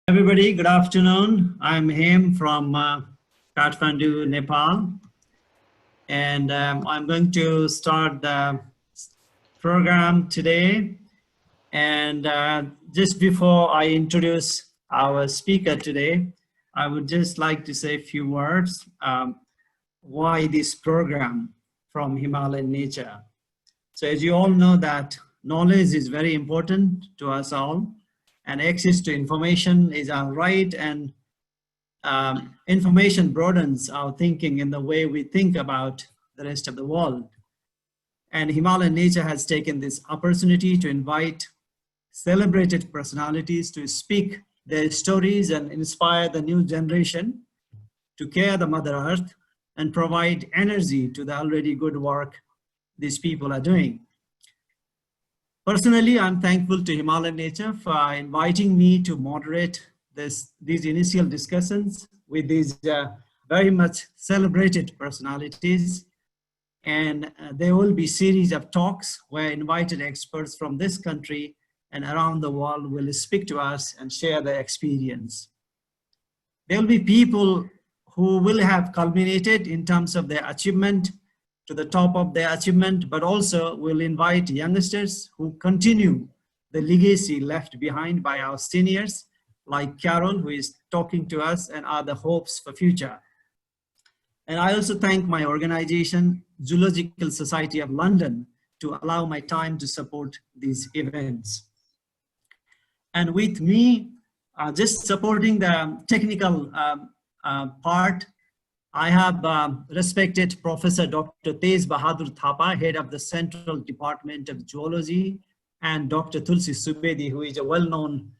Everybody, good afternoon. I'm Hem from Kathmandu, Nepal, and I'm going to start the program today. And just before I introduce our speaker today, I would just like to say a few words why this program from Himalayan Nature. So as you all know that knowledge is very important to us all, and access to information is our right, and information broadens our thinking in the way we think about the rest of the world. And Himalayan Nature has taken this opportunity to invite celebrated personalities to speak their stories and inspire the new generation to care the Mother Earth and provide energy to the already good work these people are doing. Personally, I'm thankful to Himalayan Nature for inviting me to moderate these initial discussions with these very much celebrated personalities. And there will be series of talks where invited experts from this country and around the world will speak to us and share their experience. There will be people who will have culminated in terms of their achievement to the top of their achievement, but also will invite youngsters who continue the legacy left behind by our seniors, like Carol, who is talking to us, and are the hopes for future. And I also thank my organization, Zoological Society of London, to allow my time to support these events. And with me, just supporting the technical part, I have respected Professor Dr. Bahadur Thapa, head of the Central Department of Zoology, and Dr. Tulsi Subedi, who is a well-known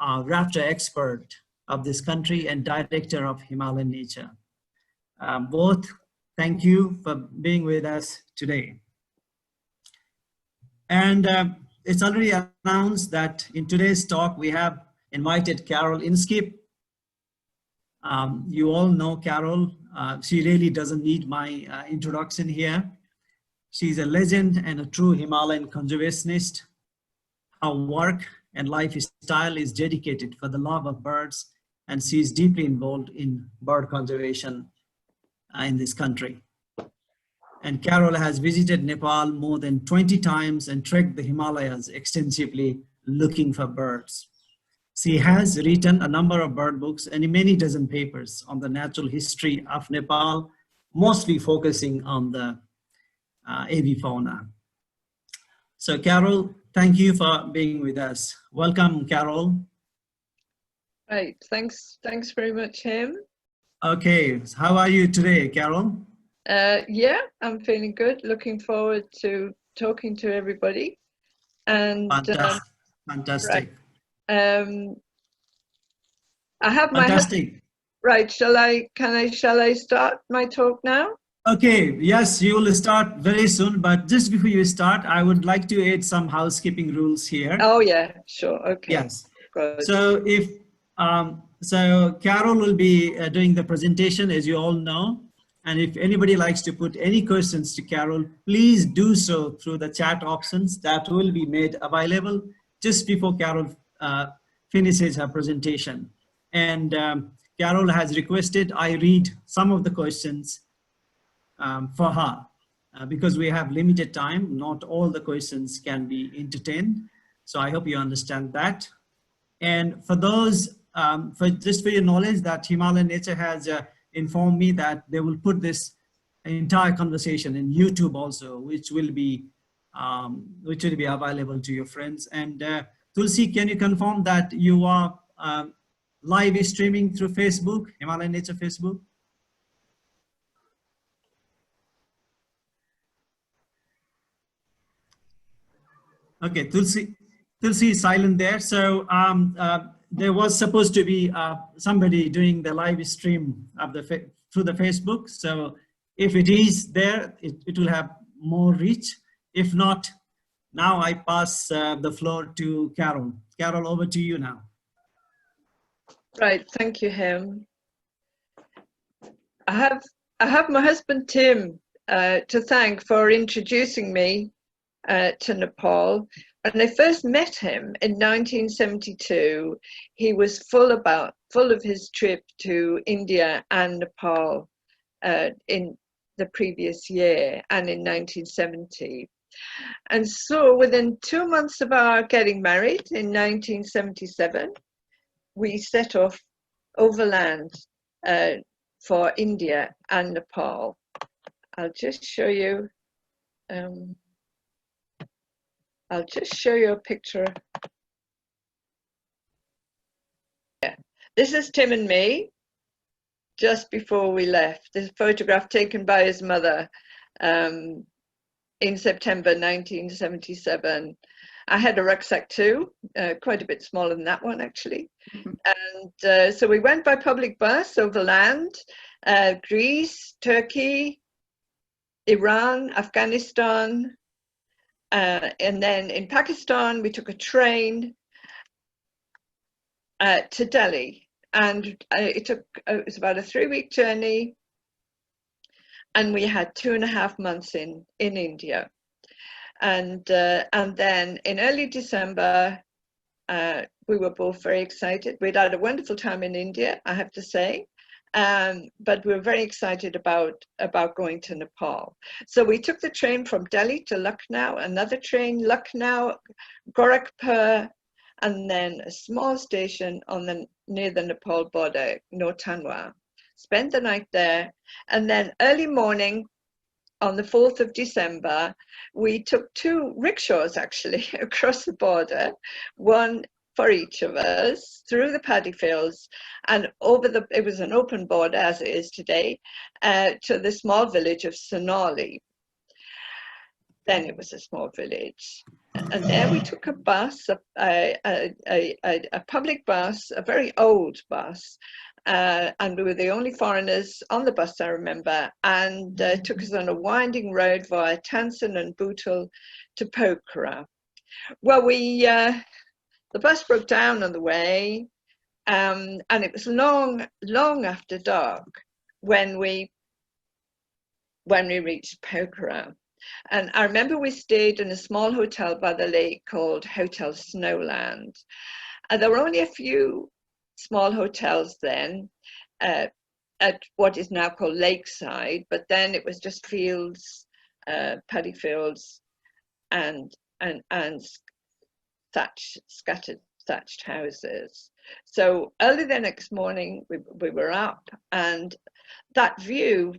raptor expert of this country and director of Himalayan Nature. Both, thank you for being with us today. And it's already announced that in today's talk, we have invited Carol Inskipp. You all know Carol. She really doesn't need my introduction here. She's a legend and a true Himalayan conservationist. Her work and lifestyle is dedicated for the love of birds, and she's deeply involved in bird conservation in this country. And Carol has visited Nepal more than 20 times and trekked the Himalayas extensively looking for birds. She has written a number of bird books and many dozen papers on the natural history of Nepal, mostly focusing on the avifauna. So Carol, thank you for being with us. Welcome, Carol. Right, thanks very much, Hem. Okay, so how are you today, Carol? Yeah, I'm feeling good. Looking forward to talking to everybody. And fantastic. Right, I have my fantastic. Right, shall I start my talk now? Okay, yes, you will start very soon, but just before you start, I would like to add some housekeeping rules here. Oh yeah, sure, okay. Yes. Good. So if so Carol will be doing the presentation, as you all know, and if anybody likes to put any questions to Carol, please do so through the chat options that will be made available just before Carol finishes her presentation. And Carol has requested I read some of the questions for her because we have limited time. Not all the questions can be entertained. So I hope you understand that. And for those, just for your knowledge, that Himalayan Nature has informed me that they will put this entire conversation in YouTube also, which will be available to your friends. And Tulsi, can you confirm that you are live streaming through Facebook, Himalayan Nature Facebook? Okay, Tulsi is silent there. So there was supposed to be somebody doing the live stream of through the Facebook. So if it is there, it will have more reach. If not, now I pass the floor to Carol. Carol, over to you now. Right, thank you, Hem. I have my husband Tim to thank for introducing me to Nepal. When I first met him in 1972, he was full of his trip to India and Nepal in the previous year and in 1970. And so within 2 months of our getting married in 1977, we set off overland for India and Nepal. I'll just show you a picture. Yeah. This is Tim and me just before we left. This photograph taken by his mother in September 1977. I had a rucksack too, quite a bit smaller than that one actually. And so we went by public bus overland, Greece, Turkey, Iran, Afghanistan, and then in Pakistan we took a train to Delhi, and it was about a 3-week journey, and we had 2.5 months in India, and then in early December we were both very excited. We'd had a wonderful time in India, I have to say, but we were very excited about going to Nepal. So we took the train from Delhi to Lucknow, another train, Lucknow, Gorakhpur, and then a small station near the Nepal border, Notanwa. Spent the night there, and then early morning on the 4th of December, we took 2 rickshaws actually across the border, one for each of us, through the paddy fields and it was an open border as it is today, to the small village of Sonali. Then it was a small village. And there we took a bus, a public bus, a very old bus, and we were the only foreigners on the bus, I remember, and took us on a winding road via Tansen and Bhutal to Pokhara. Well, the bus broke down on the way, and it was long after dark when we reached Pokhara. And I remember we stayed in a small hotel by the lake called Hotel Snowland. And there were only a few small hotels then at what is now called Lakeside, but then it was just fields, paddy fields, and scattered thatched houses. So early the next morning we were up, and that view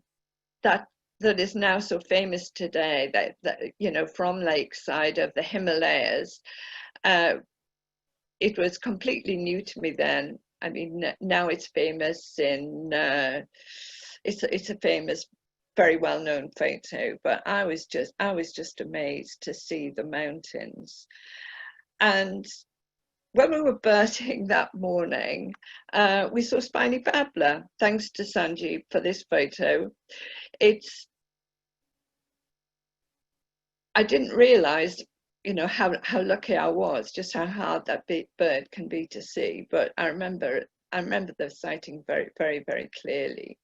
that is now so famous today, that you know, from Lakeside of the Himalayas, it was completely new to me then. I mean, now it's famous it's a famous, very well-known photo, but I was just amazed to see the mountains. And when we were birding that morning, we saw Spiny babbler, thanks to Sanjib for this photo. I didn't realize, you know, how lucky I was, just how hard that bird can be to see. But I remember the sighting very, very, very clearly.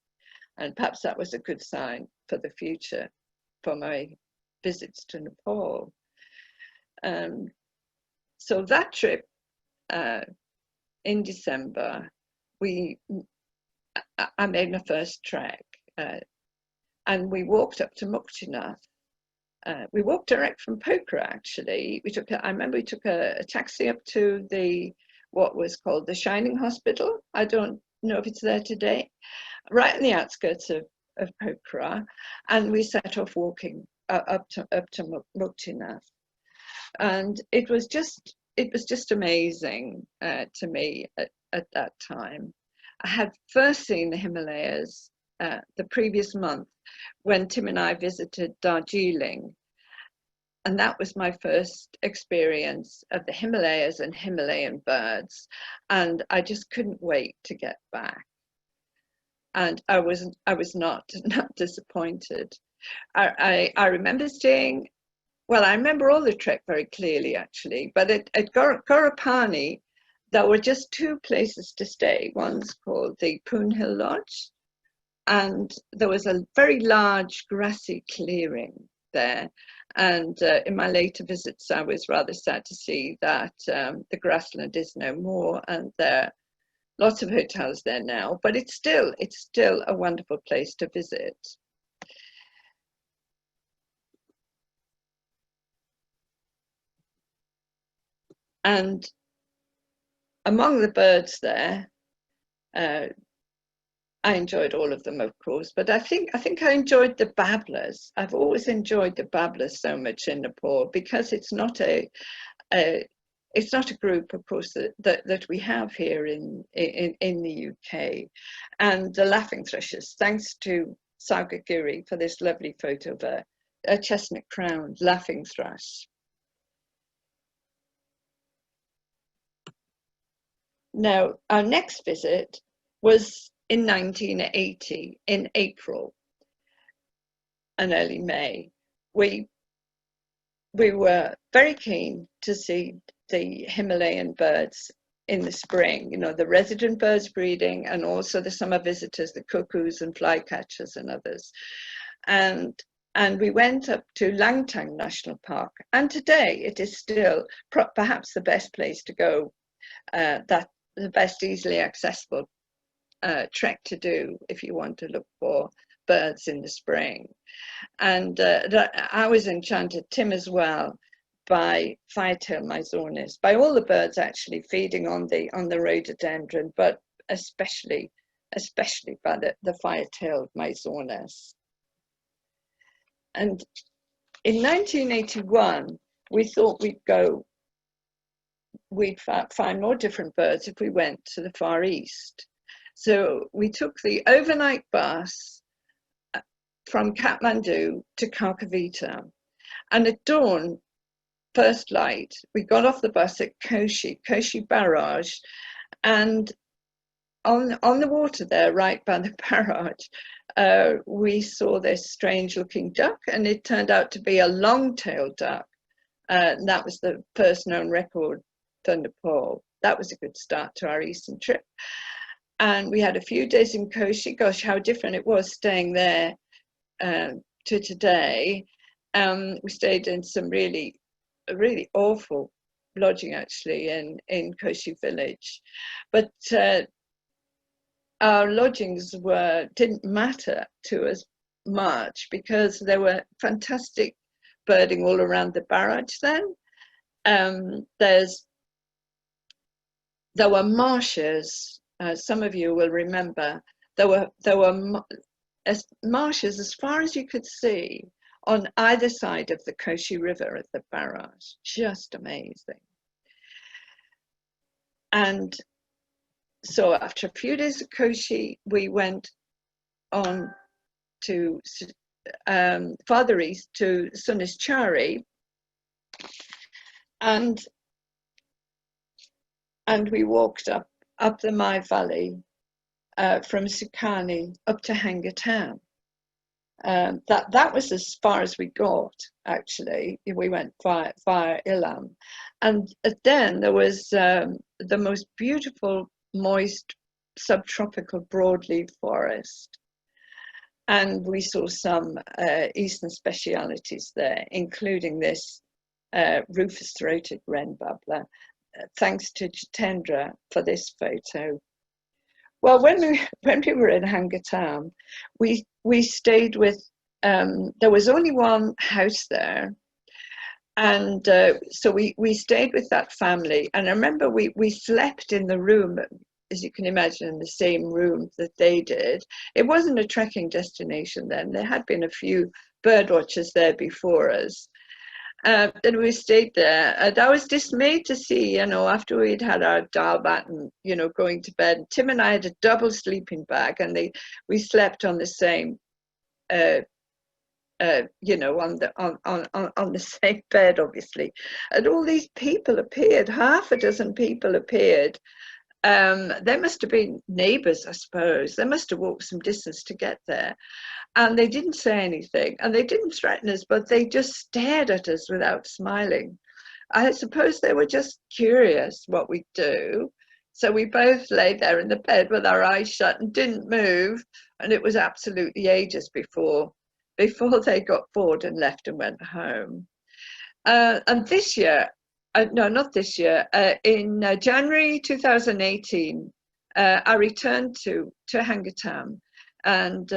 And perhaps that was a good sign for the future, for my visits to Nepal. So that trip in December, I made my first trek, and we walked up to Muktinath. We walked direct from Pokhara, actually. I remember we took a taxi up to what was called the Shining Hospital. I don't know if it's there today, right in the outskirts of Pokhara, and we set off walking up to Muktinath. And it was just amazing to me at that time. I had first seen the Himalayas the previous month when Tim and I visited Darjeeling, and that was my first experience of the Himalayas and Himalayan birds, and I just couldn't wait to get back. And I was not disappointed. I remember staying. Well, I remember all the trek very clearly, actually, but at Gorapani, there were just 2 places to stay. One's called the Poon Hill Lodge, and there was a very large grassy clearing there, And in my later visits, I was rather sad to see that the grassland is no more, and there are lots of hotels there now, but it's still a wonderful place to visit. And among the birds there, I enjoyed all of them, of course, but I think I enjoyed the babblers. I've always enjoyed the babblers so much in Nepal, because it's not a group, of course, that we have here in the UK. And the laughing thrushes, thanks to Saugagiri for this lovely photo of a chestnut-crowned laughing thrush. Now, our next visit was in 1980, in April and early May. We were very keen to see the Himalayan birds in the spring, you know, the resident birds breeding, and also the summer visitors, the cuckoos and flycatchers and others. And we went up to Langtang National Park, and today it is still perhaps the best place to go, the best easily accessible trek to do if you want to look for birds in the spring. And I was enchanted, Tim as well, by fire-tailed Myzornis, by all the birds actually feeding on the rhododendron, but especially by the fire-tailed Myzornis. And in 1981, we thought we'd find more different birds if we went to the Far East. So we took the overnight bus from Kathmandu to Kaukavita, and at dawn, first light, we got off the bus at Koshi Barrage, and on the water there, right by the barrage, we saw this strange-looking duck, and it turned out to be a long-tailed duck. And that was the first known record for Nepal. That was a good start to our eastern trip. And we had a few days in Koshi. Gosh, how different it was staying there to today. We stayed in some really awful lodging actually in Koshi village, but our lodgings didn't matter to us much because there were fantastic birding all around the barrage then. There were marshes. Some of you will remember there were marshes as far as you could see on either side of the Koshi River at the barrage. Just amazing. And so after a few days of Koshi, we went on to farther east to Sunis-Chari, and we walked up the Mai Valley from Sukani up to Hanga town. That was as far as we got, actually. We went via Ilam. And then there was the most beautiful, moist, subtropical broadleaf forest. And we saw some eastern specialities there, including this Rufous-throated Wren-babbler. Thanks to Jyotendra for this photo. Well, when we were in Hanga town, we stayed with, there was only one house there, and so we stayed with that family. And I remember we slept in the room, as you can imagine, in the same room that they did. It wasn't a trekking destination then. There had been a few bird watchers there before us. And we stayed there, and I was dismayed to see, you know, after we'd had our dal bat and, you know, going to bed, Tim and I had a double sleeping bag, and we slept on the same, you know, on the same bed, obviously. And all these people appeared, half a dozen people appeared. They must have been neighbours, I suppose. They must have walked some distance to get there. And they didn't say anything, and they didn't threaten us, but they just stared at us without smiling. I suppose they were just curious what we'd do. So we both lay there in the bed with our eyes shut and didn't move. And it was absolutely ages before before they got bored and left and went home. And this year, no, not this year, in January 2018, I returned to Hangatam and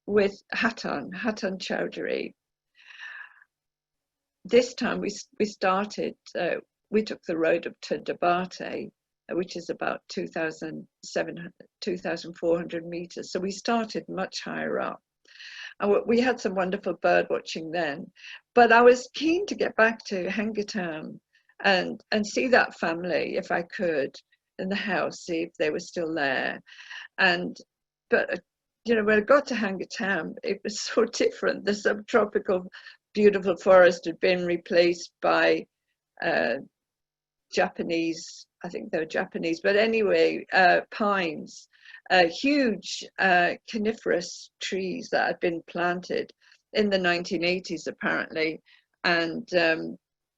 with Hatan Chowdhury. This time we took the road up to Dabate, which is about 2,400 meters. So we started much higher up. And we had some wonderful bird watching then. But I was keen to get back to Hangatam and see that family if I could in the house, see if they were still there. But you know, when I got to Hangatam, it was so different. The subtropical beautiful forest had been replaced by Japanese, I think they were Japanese, but anyway, pines, huge coniferous trees that had been planted in the 1980s apparently, and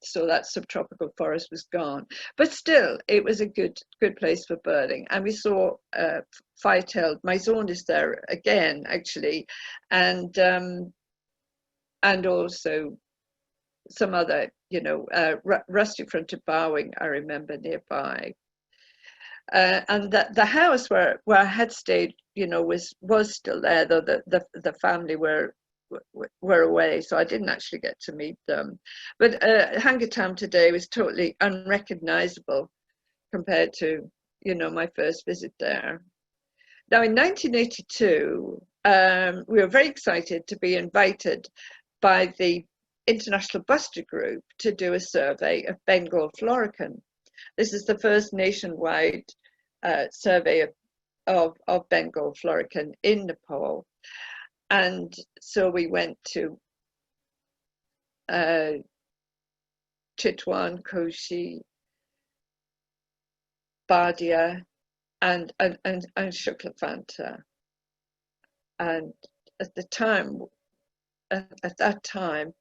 so that subtropical forest was gone. But still, it was a good place for birding, and we saw fire-tailed Myzornis there again, actually, and also some other, you know, rusty-fronted bowing, I remember, nearby. And the house where I had stayed, you know, was still there, though the family were away, so I didn't actually get to meet them. But Hangatam today was totally unrecognizable compared to, you know, my first visit there. Now, in 1982, we were very excited to be invited by the International Buster Group to do a survey of Bengal Florican. This is the first nationwide survey of Bengal Florican in Nepal. And so we went to Chitwan, Koshi, Badia, and Shuklafanta. And at that time,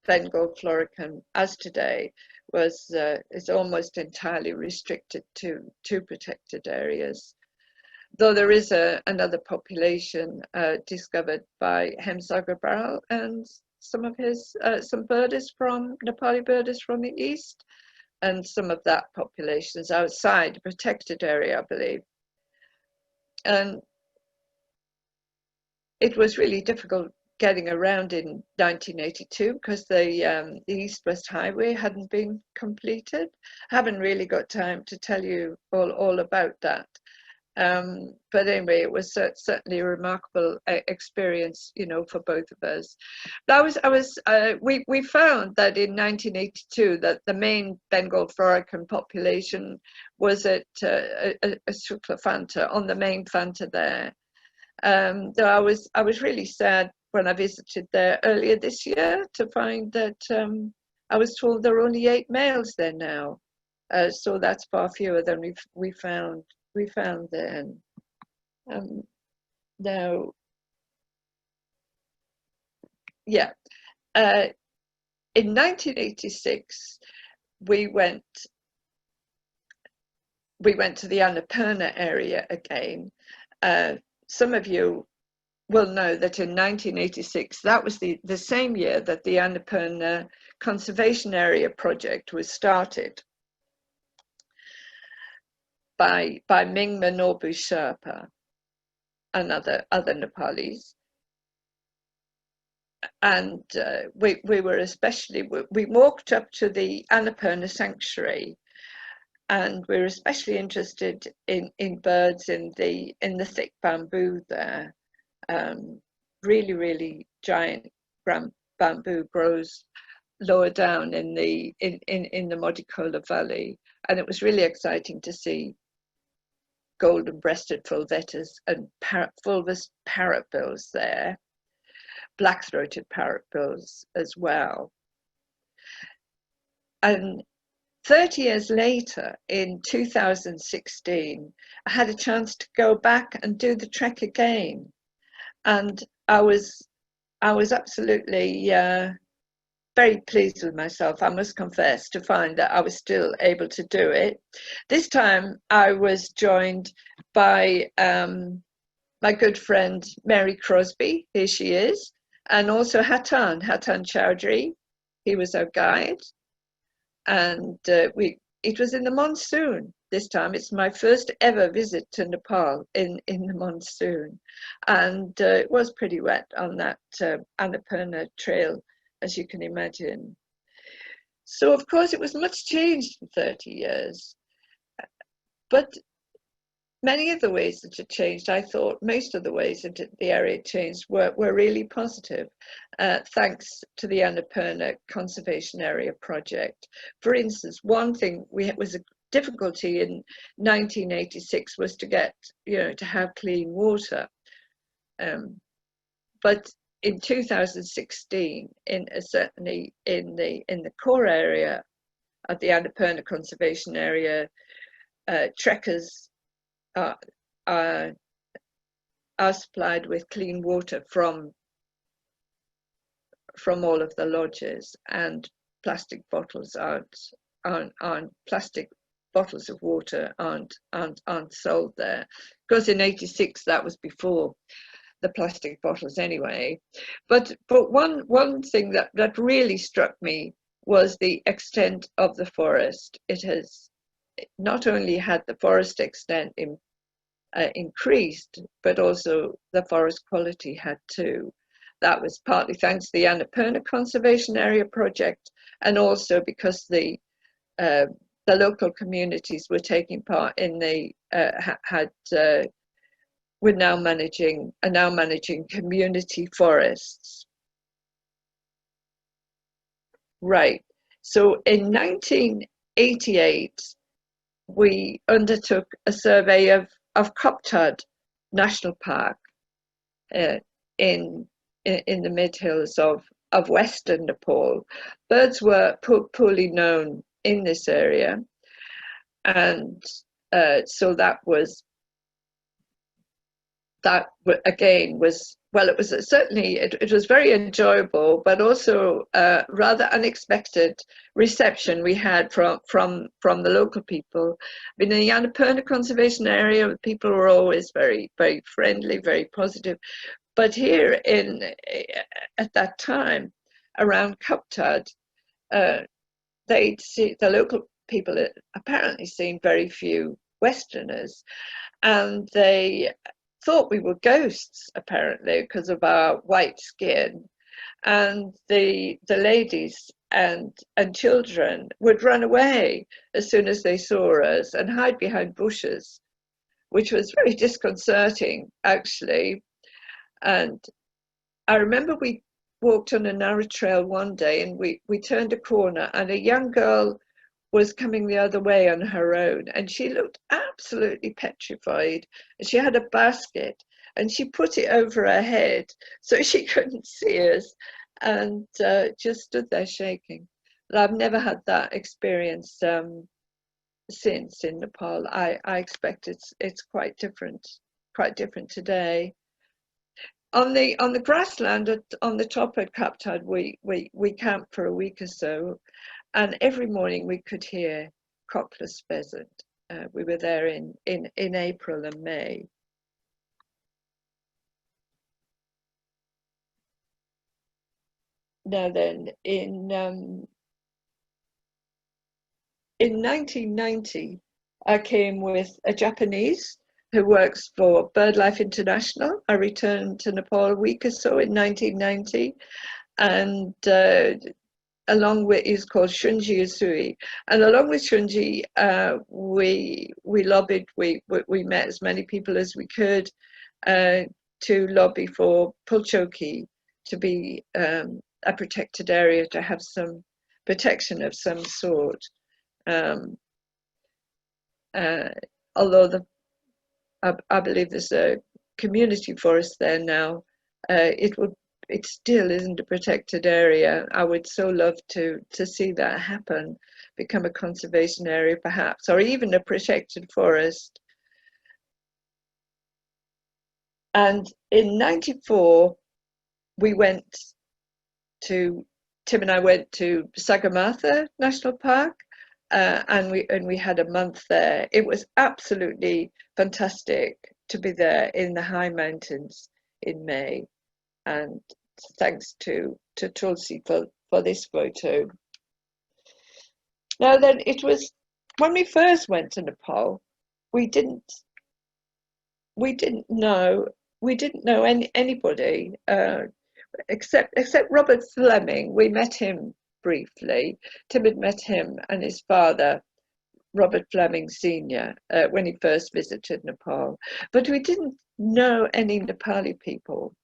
Bengal Florican, as today, is almost entirely restricted to protected areas. Though there is another population discovered by Hemsagar Baral and some of his some birdies from Nepali birdies from the east, and some of that population is outside the protected area, I believe. And it was really difficult getting around in 1982 because the East-West Highway hadn't been completed. I haven't really got time to tell you all about that. But anyway, it was certainly a remarkable experience, you know, for both of us. We found that in 1982 that the main Bengal Florican population was at Shukla Fanta, on the main Fanta there. Though I was really sad when I visited there earlier this year to find that I was told there are only 8 males there now, so that's far fewer than we found then. Now, yeah, in 1986 we went to the Annapurna area again. Some of you will know that in 1986, that was the same year that the Annapurna Conservation Area project was started by Mingma Norbu Sherpa and other Nepalis. And we walked up to the Annapurna Sanctuary, and we were especially interested in birds in the thick bamboo there. Really giant bamboo grows lower down in the Modikola Valley, and it was really exciting to see golden-breasted fulvetas and Fulvous parrotbills there, black-throated parrotbills as well. And 30 years later, in 2016, I had a chance to go back and do the trek again, and I was absolutely very pleased with myself, I must confess, to find that I was still able to do it. This time I was joined by my good friend Mary Crosby, here she is, and also Hatan Chowdhury. He was our guide, and it was in the monsoon this time. It's my first ever visit to Nepal in the monsoon, and it was pretty wet on that Annapurna trail, as you can imagine. So of course it was much changed in 30 years, but many of the ways that it changed, I thought most of the ways that the area changed were really positive, thanks to the Annapurna Conservation Area project. For instance, one thing was a difficulty in 1986 was to get, to have clean water. But in 2016, certainly in the core area of the Annapurna Conservation Area, trekkers are supplied with clean water from all of the lodges, and plastic bottles plastic bottles of water aren't sold there. Because in '86 that was before the plastic bottles anyway. But one thing that really struck me was the extent of the forest. It has not only had the forest extent increased, but also the forest quality had too. That was partly thanks to the Annapurna Conservation Area project, and also because the local communities were taking part in are now managing community forests. Right. So in 1988, we undertook a survey of Koptad National Park in the mid-hills of western Nepal. Birds were poorly known in this area, and so that again was, well, it was certainly, it was very enjoyable, but also rather unexpected reception we had from the local people. In the Annapurna Conservation Area, people were always very, very friendly, very positive. But here at that time, around Koptad, the local people apparently seen very few Westerners, and they thought we were ghosts, apparently, because of our white skin. And the ladies and children would run away as soon as they saw us and hide behind bushes, which was very disconcerting, actually. And I remember we walked on a narrow trail one day, and we turned a corner, and a young girl was coming the other way on her own, and she looked absolutely petrified. She had a basket, and she put it over her head so she couldn't see us, and just stood there shaking. But I've never had that experience since in Nepal. I expect it's quite different today. On the grassland on the top at Koptad, we camped for a week or so, and every morning we could hear Koklass pheasant. We were there in April and May. Now then, in 1990, I came with a Japanese who works for BirdLife International. I returned to Nepal a week or so in 1990, and along with, he's called Shunji Usui, and along with Shunji, we lobbied. We met as many people as we could to lobby for Pulchoki to be a protected area, to have some protection of some sort. Although I believe there's a community forest there now, it still isn't a protected area. I would so love to see that happen, become a conservation area perhaps, or even a protected forest. And in '94, Tim and I went to Sagarmatha National Park, and we had a month there. It was absolutely fantastic to be there in the high mountains in May, and thanks to Tulsi for this photo. Now then, it was when we first went to Nepal, we didn't know anybody except Robert Fleming. We met him briefly. Tim had met him and his father, Robert Fleming Sr., when he first visited Nepal, but we didn't know any Nepali people.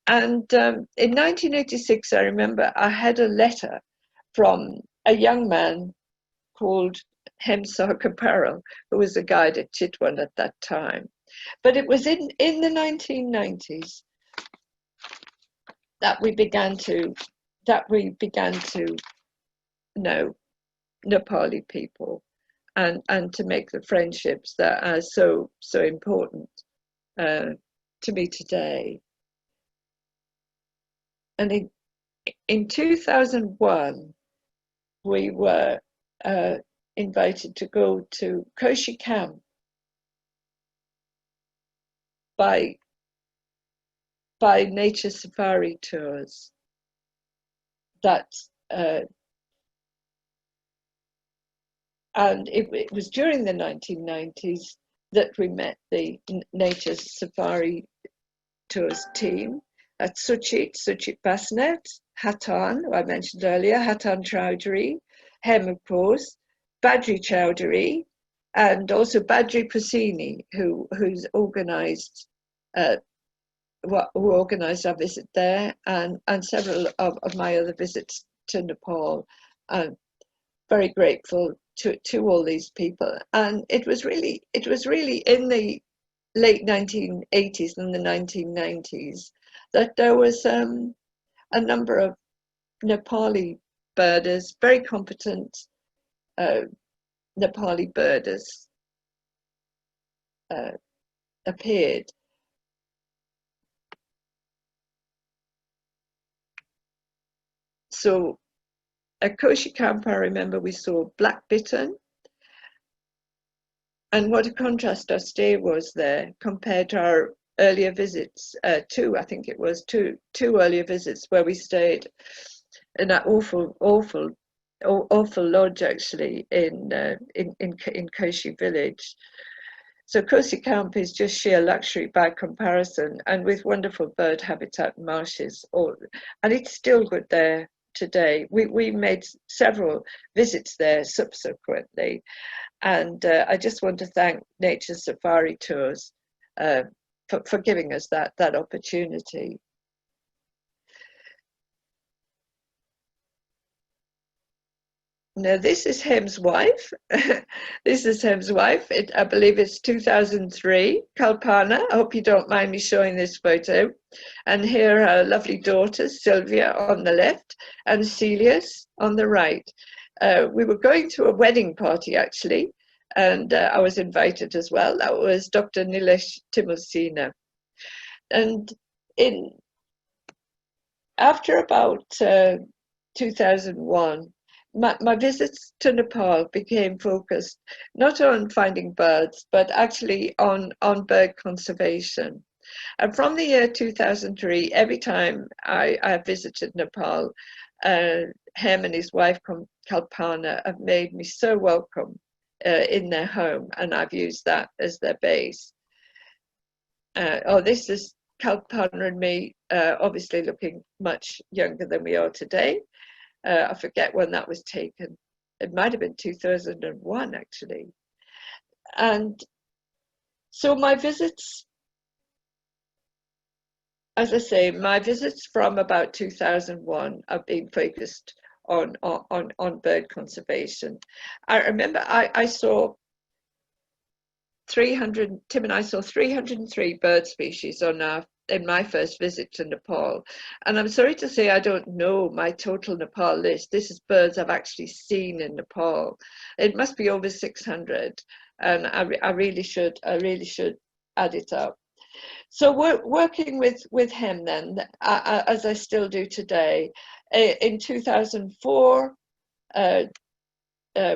And in 1986, I remember I had a letter from a young man called Hemsar Kaparel, who was a guide at Chitwan at that time. But it was in the 1990s that we began to know Nepali people and to make the friendships that are so important to me today. And in 2001, we were invited to go to Koshi Camp by nature safari tours. And it was during the 1990s that we met the nature safari tours team at Suchit Basnet, Hatan, who I mentioned earlier, Hatan Chowdhury, Hem, of course, Badri Chowdhury, and also Badri Pasini, who's organised who organised our visit there, and several of my other visits to Nepal. I'm very grateful to all these people, and it was really in the late 1980s and the 1990s that there was a number of Nepali birders, very competent Nepali birders appeared. So at Koshi Camp, I remember we saw black bittern, and what a contrast our stay was there compared to our earlier visits. Two earlier visits where we stayed in that awful lodge actually in Koshi village. So Koshi Camp is just sheer luxury by comparison, and with wonderful bird habitat and marshes, and it's still good there today. We made several visits there subsequently, and I just want to thank Nature Safari Tours for giving us that opportunity. Now this is Hem's wife. This is Hem's wife. I believe it's 2003. Kalpana. I hope you don't mind me showing this photo. And here are lovely daughters, Sylvia on the left and Celius on the right. We were going to a wedding party actually, and I was invited as well. That was Dr. Nilesh Timosina. And after about 2001, my visits to Nepal became focused not on finding birds, but actually on bird conservation. And from the year 2003, every time I visited Nepal, Hem and his wife Kalpana have made me so welcome in their home, and I've used that as their base. This is Kalpana and me, obviously looking much younger than we are today. I forget when that was taken. It might have been 2001 actually. And so my visits, as I say, my visits from about 2001 have been focused on bird conservation. I remember I saw 300, Tim and I saw 303 bird species in my first visit to Nepal. And I'm sorry to say I don't know my total Nepal list. This is birds I've actually seen in Nepal. It must be over 600, and I really should add it up. So we're working with him then, as I still do today. In 2004,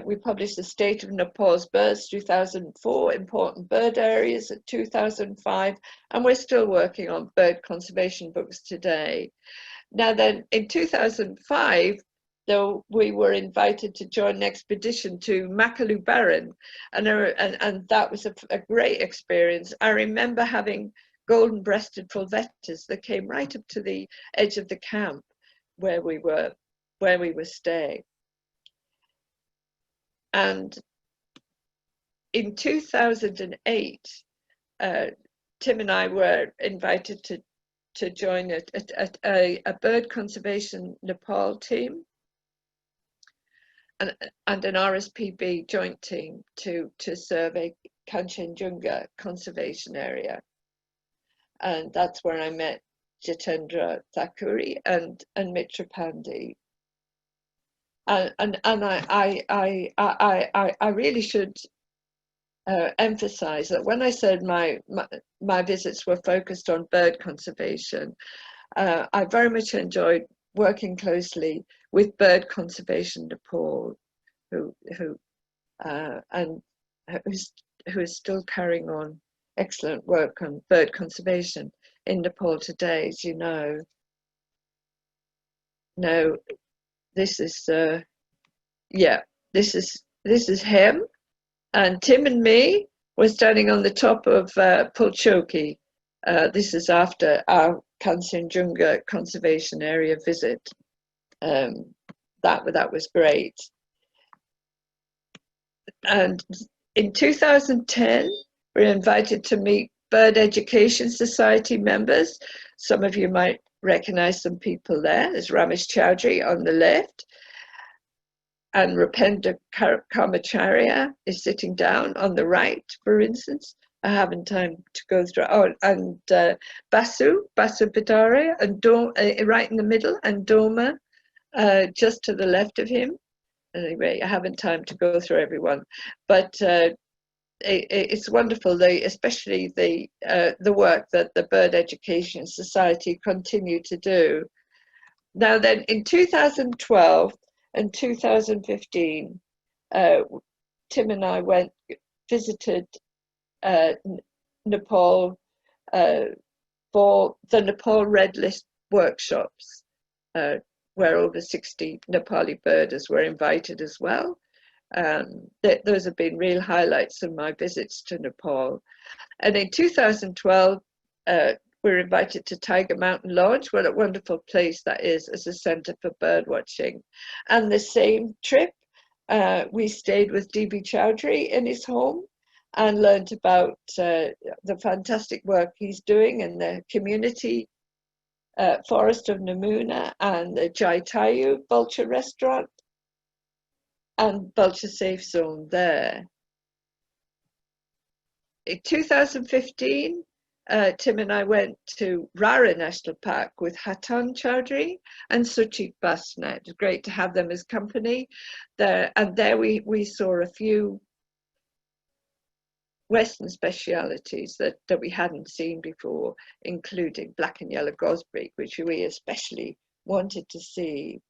we published the State of Nepal's Birds, 2004, Important Bird Areas at 2005, and we're still working on bird conservation books today. Now then, in 2005, though, we were invited to join an expedition to Makalu Barren, and that was a great experience. I remember having golden-breasted pulvetters that came right up to the edge of the camp where we were staying. And in 2008, Tim and I were invited to join a bird conservation Nepal team and an RSPB joint team to survey Kanchenjunga conservation area. And that's where I met Jyotendra, Thakur and Mitra Pandey. And I really should emphasize that when I said my visits were focused on bird conservation, I very much enjoyed working closely with Bird Conservation Nepal, who is still carrying on excellent work on bird conservation in Nepal today, as you know. No, this is this is him, and Tim and me were standing on the top of Pulchoki. This is after our Kanchenjunga Conservation Area visit. That was great. And in 2010, we were invited to meet Bird Education Society members. Some of you might recognize some people there. There's Ramesh Chowdhury on the left, and Rupendra Karmacharya is sitting down on the right, for instance. I haven't time to go through. Oh, and Basu Bidare, and right in the middle, and Doma just to the left of him. Anyway, I haven't time to go through everyone, but it's wonderful, especially the work that the Bird Education Society continue to do. Now then, in 2012 and 2015, Tim and I visited Nepal for the Nepal Red List workshops, where over 60 Nepali birders were invited as well. Those have been real highlights of my visits to Nepal. And in 2012, we were invited to Tiger Mountain Lodge. What a wonderful place that is as a center for bird watching. And the same trip, we stayed with D.B. Chowdhury in his home and learned about the fantastic work he's doing in the community forest of Namuna and the Jaitayu vulture restaurant and vulture safe zone there. In 2015, Tim and I went to Rara National Park with Hatan Chowdhury and Suchit Basnet. It was great to have them as company there. And there we saw a few Western specialities that we hadn't seen before, including black and yellow gosbeak, which we especially wanted to see.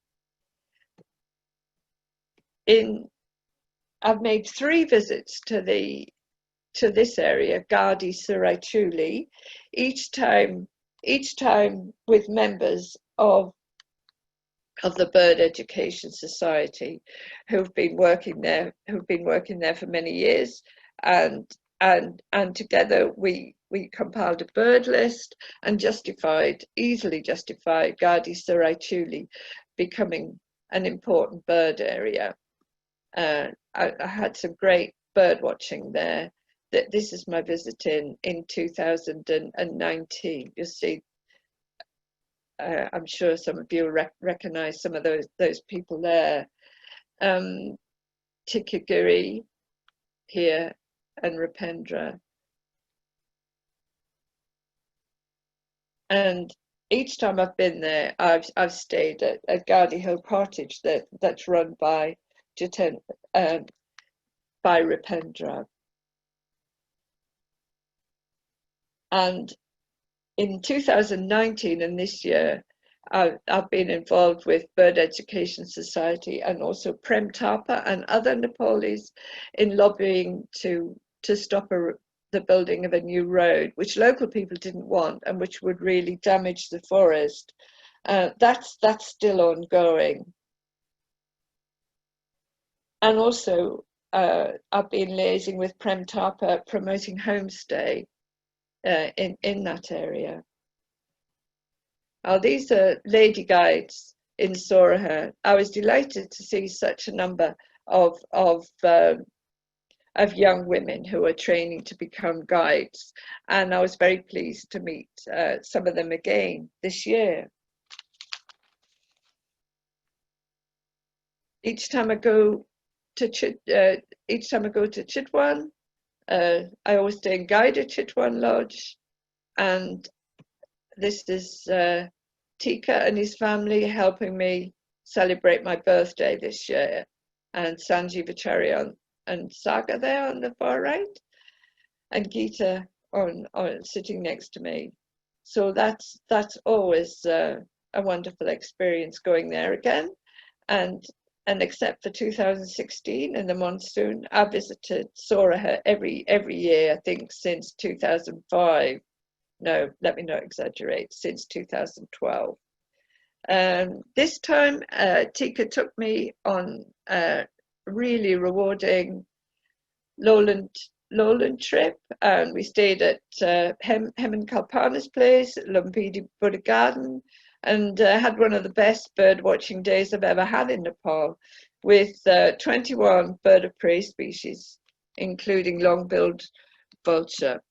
I've made 3 visits to this area, Gadi-Siraichuli, each time with members of the Bird Education Society who've been working there for many years, and together we compiled a bird list and easily justified Gadi-Siraichuli becoming an important bird area. I had some great bird watching there. This is my visit in 2019. You'll see, I'm sure some of you recognize some of those people there. Tikagiri here and Rupendra. And each time I've been there, I've stayed at Gardy Hill Cottage that's run by by Rupendra. And in 2019 and this year, I've been involved with Bird Education Society and also Prem Tapa and other Nepalis in lobbying to stop the building of a new road, which local people didn't want and which would really damage the forest. That's still ongoing. And also, I've been liaising with Prem Tapa, promoting homestay in that area. These are lady guides in Soraha. I was delighted to see such a number of young women who are training to become guides, and I was very pleased to meet some of them again this year. Each time I go to Chitwan, I always stay in guide at Chitwan Lodge, and this is Tika and his family helping me celebrate my birthday this year, and Sanjib, Acharya and Saga there on the far right, and Gita on sitting next to me. So that's always a wonderful experience going there again. And except for 2016 in the monsoon, I visited Soraha every year, I think, since 2005. No, let me not exaggerate, since 2012. This time, Tika took me on a really rewarding lowland trip, and we stayed at Heman Kalpana's place at Lumpidi Buddha Garden, and had one of the best bird watching days I've ever had in Nepal, with 21 bird of prey species, including long-billed vulture.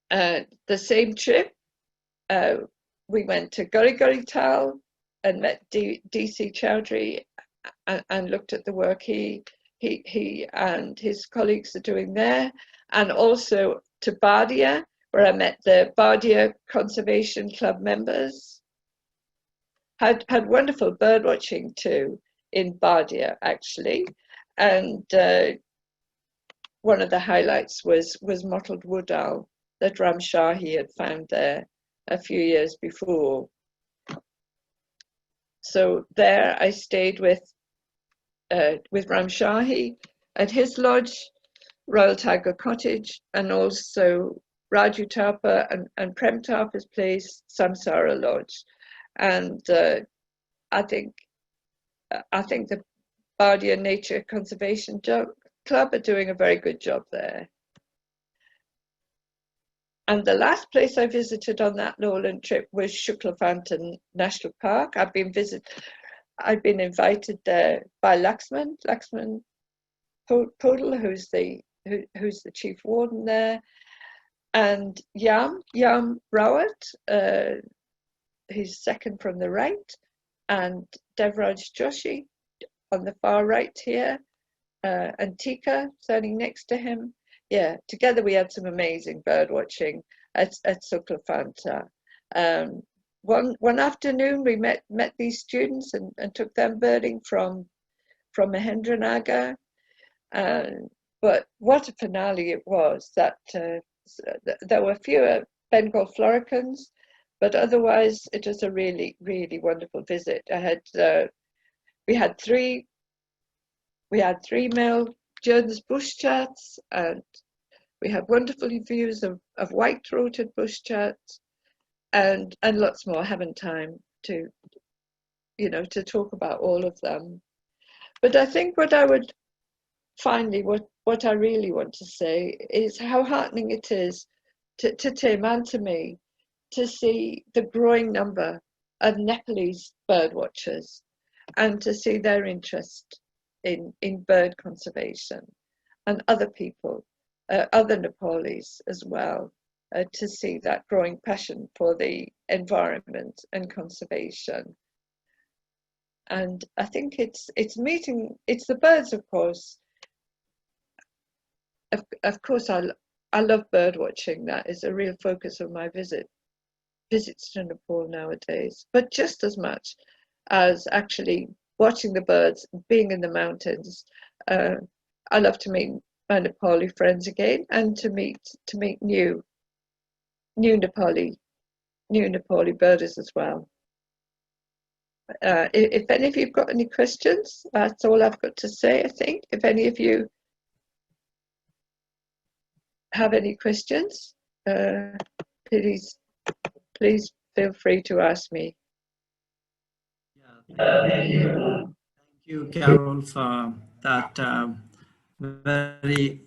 The same trip, we went to Guri Tal and met D.C. Chowdhury and looked at the work he and his colleagues are doing there, and also to Bardia, where I met the Bardia Conservation Club members. Had wonderful bird watching too in Bardia, actually, and one of the highlights was mottled wood owl that Ram Shahi had found there a few years before. So there I stayed with Ram Shahi at his lodge, Royal Tiger Cottage, and also Raju Tapa and Prem Tapa's place, Samsara Lodge. And I think the Bardia Nature Conservation Club are doing a very good job there. And the last place I visited on that lowland trip was Shuklafantan National Park. I've been invited there by Laxman Podal, who's the chief warden there, and Yam Rawat, who's second from the right, and Devraj Joshi on the far right here, and Tika standing next to him. Yeah, together we had some amazing bird watching at Suklafanta. One afternoon we met these students and took them birding from Mahendranagar. But what a finale it was! That there were fewer Bengal Floricans, but otherwise it was a really, really wonderful visit. We had three male Jones bush chats, and we had wonderful views of white-throated bush chats, and lots more. I haven't time to talk about all of them. But I think what I really want to say is how heartening it is to Tim and to me to see the growing number of Nepalese bird watchers and to see their interest in bird conservation, and other people, other Nepalis as well, to see that growing passion for the environment and conservation. And I think it's the birds, of course. Of course, I love bird watching. That is a real focus of my visits to Nepal nowadays. But just as much as actually watching the birds, being in the mountains, I love to meet my Nepali friends again, and to meet new Nepali birders as well. If any of you've got any questions, that's all I've got to say, I think. If any of you have any questions, please please feel free to ask me. Thank you, Carol, for that very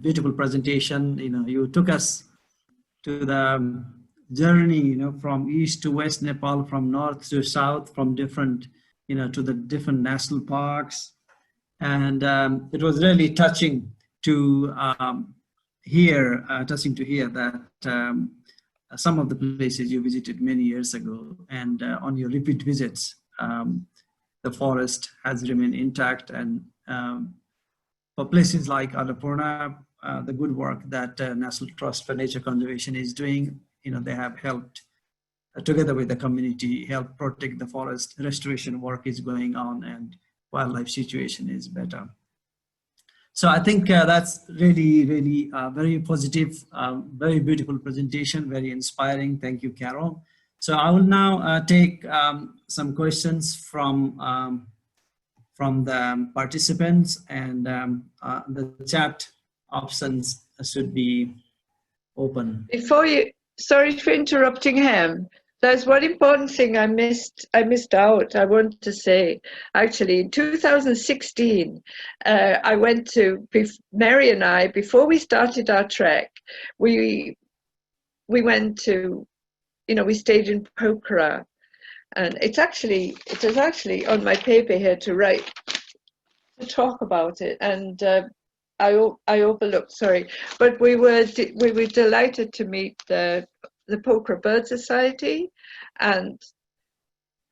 beautiful presentation. You took us to the journey, from east to west Nepal, from north to south, from different, to the different national parks. And it was really touching to hear that some of the places you visited many years ago, and on your repeat visits, the forest has remained intact. And for places like Annapurna, the good work that National Trust for Nature Conservation is doing, they have helped together with the community, help protect the forest. Restoration work is going on, and wildlife situation is better. So I think that's really, really very positive, very beautiful presentation, very inspiring. Thank you, Carol. So I will now take some questions from the participants, and the chat options should be open. Sorry for interrupting him. There's one important thing I missed out. I want to say, actually, in 2016, I went to, Mary and I, before we started our trek, we went to, we stayed in Pokhara, and it is actually on my paper here to talk about it, and I overlooked, sorry, but we were delighted to meet the Pokhara Bird Society and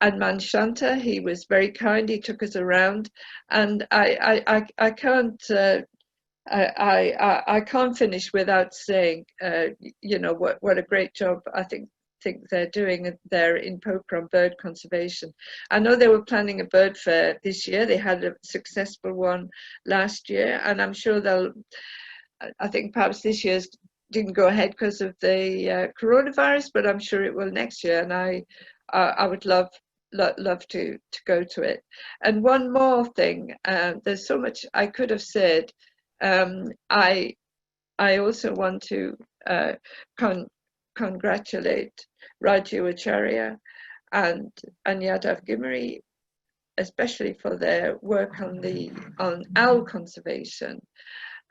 Manshanta. He was very kind. He took us around, and I can't finish without saying, what a great job I think they're doing there in Pokhara on bird conservation. I know they were planning a bird fair this year. They had a successful one last year, and I'm sure I think perhaps this year's didn't go ahead because of the coronavirus, but I'm sure it will next year, and I would love to go to it. And one more thing, there's so much I could have said. I also want to congratulate Raju Acharya and Yadav Gimri, especially for their work on owl conservation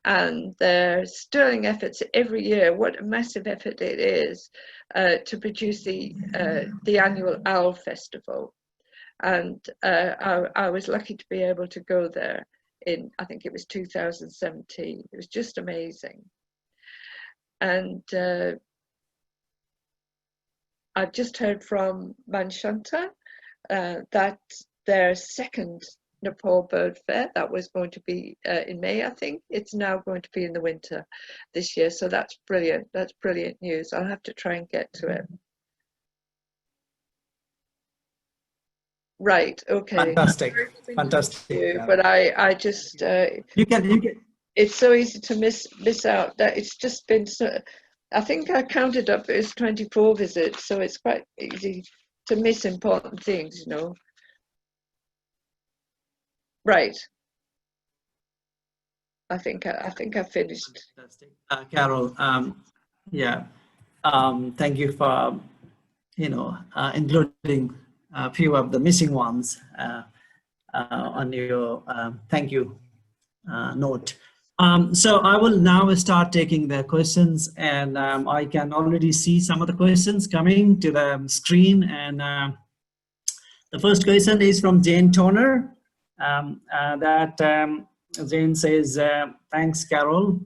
and their sterling efforts every year. What a massive effort it is to produce the annual Owl Festival. And I was lucky to be able to go there in, I think it was 2017. It was just amazing. And I've just heard from Manshanta that their second Nepal Bird Fair, that was going to be in May, I think. It's now going to be in the winter this year. So that's brilliant. That's brilliant news. I'll have to try and get to it. Right. Okay. Fantastic. Fantastic. Yeah. But I just you can. It's so easy to miss out. That it's just been so. I think I counted up as 24 visits, so it's quite easy to miss important things, Right. I think I finished. Fantastic. Carol, yeah. Thank you for, including a few of the missing ones on your thank you note. So I will now start taking the questions, and I can already see some of the questions coming to the screen. And the first question is from Jane Toner. Jane says, thanks, Carol.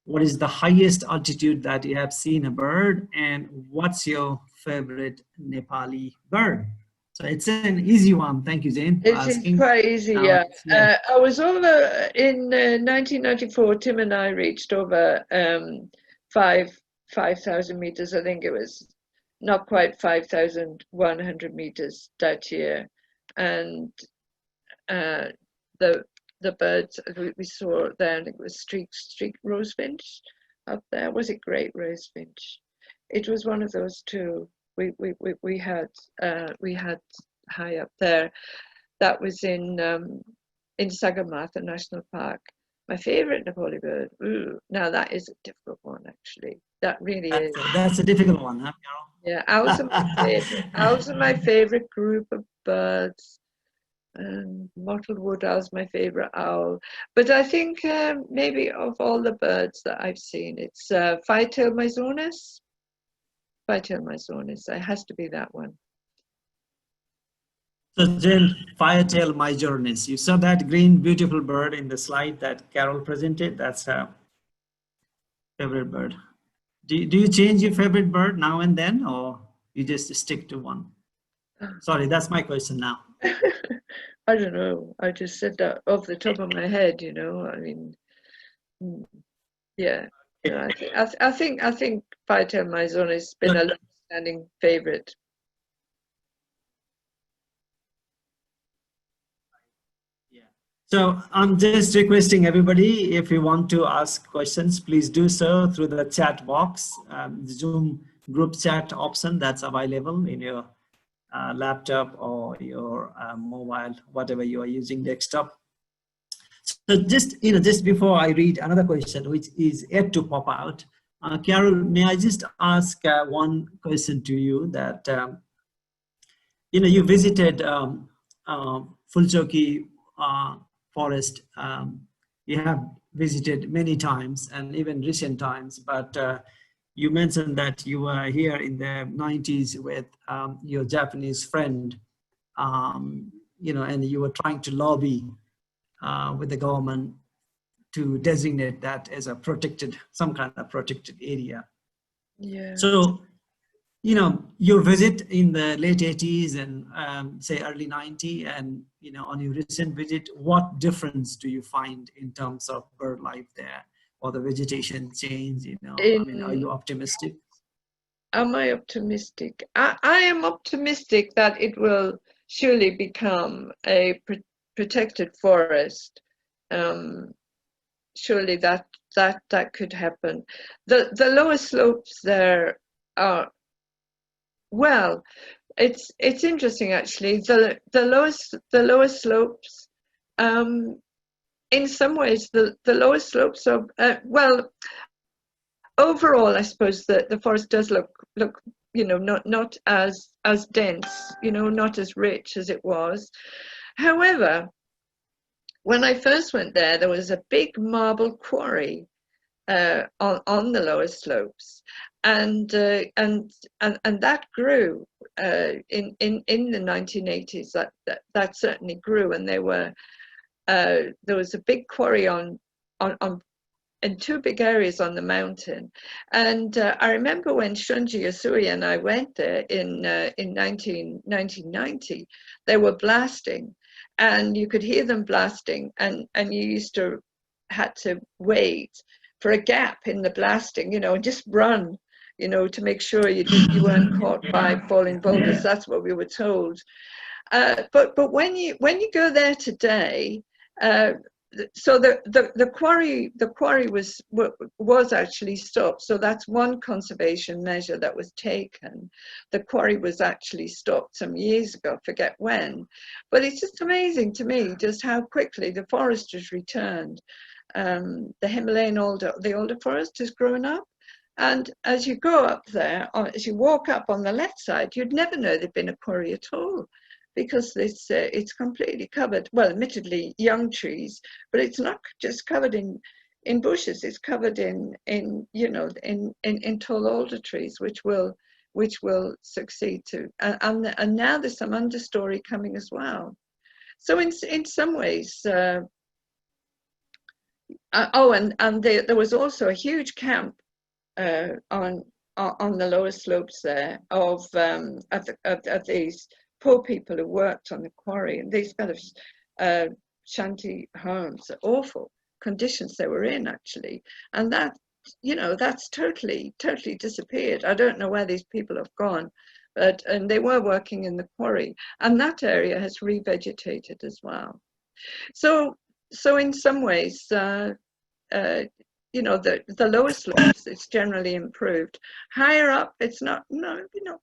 What is the highest altitude that you have seen a bird, and what's your favorite Nepali bird? So it's an easy one. Thank you, Jane. It's quite easy, yeah. I was over in 1994. Tim and I reached over 5,000 meters. I think it was not quite 5,100 meters that year, and the birds we saw then, it was streak rosefinch up there. Was it great rosefinch? It was one of those two. We had high up there. That was in Sagarmatha National Park, My favorite Nepali bird. Ooh, now that is a difficult one, actually. That really is. That's a difficult one, huh, Yeah, owls are my favorite. Owls are my favorite group of birds. And mottled wood owl's my favorite owl. But I think maybe of all the birds that I've seen, it's five-tailed Myzornis. Five-tailed Myzornis. It has to be that one. So Jen, firetail Myzornis. You saw that green, beautiful bird in the slide that Carol presented. That's her favorite bird. Do you change your favorite bird now and then, or you just stick to one? Sorry, that's my question now. I don't know. I just said that off the top of my head, you know. I mean, yeah. No, I think five-tailed Myzornis has been a long-standing favorite. So I'm just requesting everybody, if you want to ask questions, please do so through the chat box, Zoom group chat option that's available in your laptop or your mobile, whatever you are using, desktop. So just before I read another question, which is yet to pop out, Carol, may I just ask one question to you that, you visited Fulchoki forest. You have visited many times and even recent times, but you mentioned that you were here in the 90s with your Japanese friend, and you were trying to lobby with the government to designate that as a some kind of protected area. Yeah. So, your visit in the late 80s and say early 90s, and on your recent visit, what difference do you find in terms of bird life there or the vegetation change? I mean, are you optimistic? Am I optimistic? I am optimistic that it will surely become a protected forest. Surely that could happen. The lower slopes there are, well, it's interesting actually. The lower slopes, in some ways the lower slopes are well. Overall, I suppose the forest does look not as dense, not as rich as it was. However, when I first went there was a big marble quarry on the lower slopes, and that grew in the 1980s. That certainly grew, and there was a big quarry on in two big areas on the mountain. And I remember when Shunji Yasui and I went there in 1990, they were blasting, and you could hear them blasting, and you had to wait for a gap in the blasting, and just run, to make sure you weren't caught by falling boulders. That's what we were told. But when you go there today, so the quarry was actually stopped. So that's one conservation measure that was taken. The quarry was actually stopped some years ago, forget when. But it's just amazing to me just how quickly the forest has returned. The Himalayan the older forest has grown up. And as you go up there, as you walk up on the left side, you'd never know there'd been a quarry at all, because it's completely covered. Well, admittedly, young trees, but it's not just covered in bushes. It's covered in tall alder trees, which will succeed to. And now there's some understory coming as well. So in some ways. There was also a huge camp on the lower slopes there of these poor people who worked on the quarry, and these kind of shanty homes, awful conditions they were in actually, and that's totally disappeared. I don't know where these people have gone, and they were working in the quarry, and that area has revegetated as well. So in some ways, the lower slopes, it's generally improved. Higher up, it's not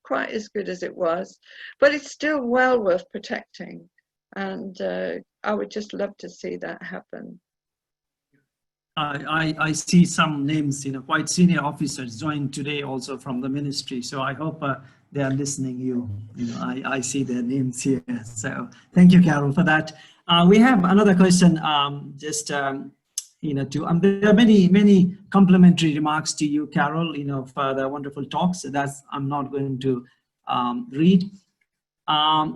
quite as good as it was, but it's still well worth protecting. And I would just love to see that happen. I see some names, quite senior officers joined today also from the ministry. So I hope they are listening. I see their names here. So thank you, Carol, for that. We have another question. There are many complimentary remarks to you, Carol. For the wonderful talks. So I'm not going to read.